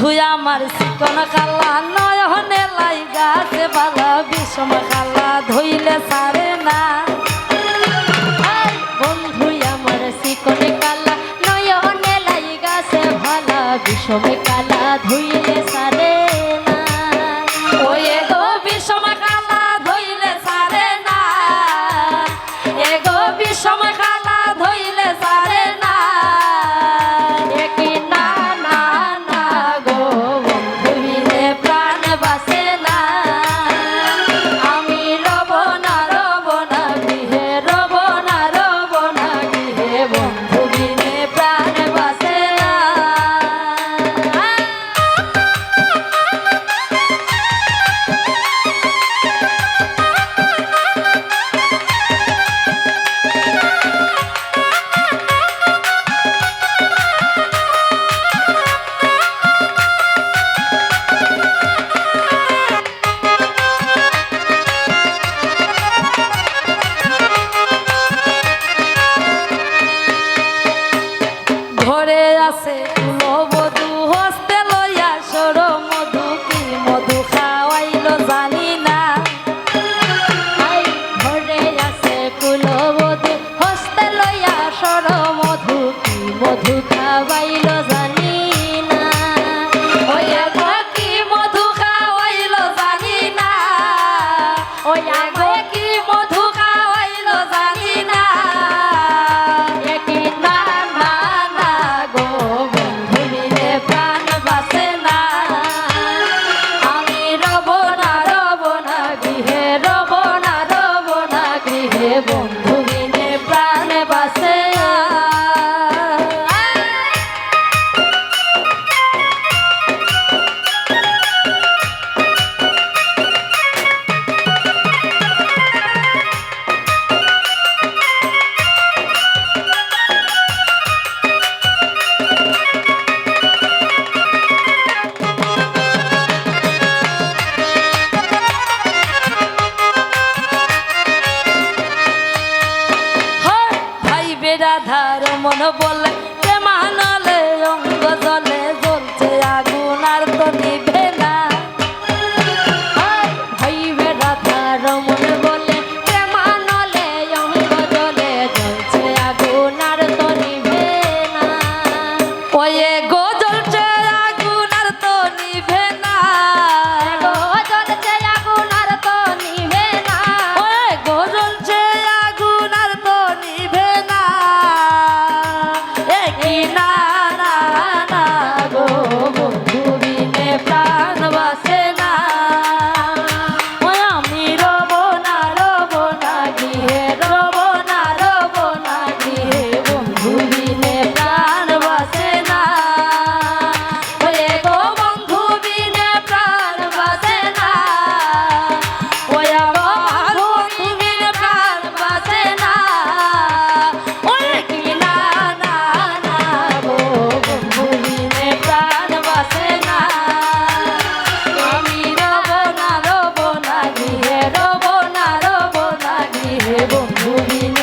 বন্ধু আমার চিকন কালা নয়নে লাইগাছে বালা বিষম কালা ধইলে সারে না। বন্ধু আমার চিকন কালা নয়নে লাইগাছে ভালা বিষম কালা ধইলে সারে না। ওই গো বিষম কালা ধইলে সারে না, এগো বিষম কালা ধইলে সারে না। ঘরে আছে কুলবধূ হস্তে লইয়া সর মধু, কি মধু খাওয়াইলো জানি না। ঘরে আছে কুলবধূ হস্তে লইয়া সর মধু, কি মধু খাওয়াইলো জানি না। ওই আগো কি মধু খাওয়াইলো জানি না, ওই আগো কি মধু খাওয়াইলো জানি না। বন্ধু বিনে প্রাণ বাসে না। রাধার মন বলে মানলে অঙ্গ জলে জ্বলছে আগুন আর তো নিভে না। ভাইবে রাধার মন বলে মানলে অঙ্গ জলে জ্বলছে আগুন আর তো নিভে না। ওই গো জ্বলছে আগুন আর তো নিভে না, গো জ্বলছে আগুন আর তো নিভে না। ওই গো জ্বলছে আগুন আর তো নিভে না। না না না গো বন্ধু বিনে প্রাণ বাসে না। আমি রব না গৃহে, রব না গৃহে, বন্ধু বিনে প্রাণ বাসে না। ওরে গো বন্ধু বিনে প্রাণ বাসে না, ওই আমার বন্ধু বিনে প্রাণ বাসে না। ওই কি না না না গো বন্ধু বিনে প্রাণ বাসে না। আমি রব না গৃহে, রব না গৃহে, বন্ধু বিনে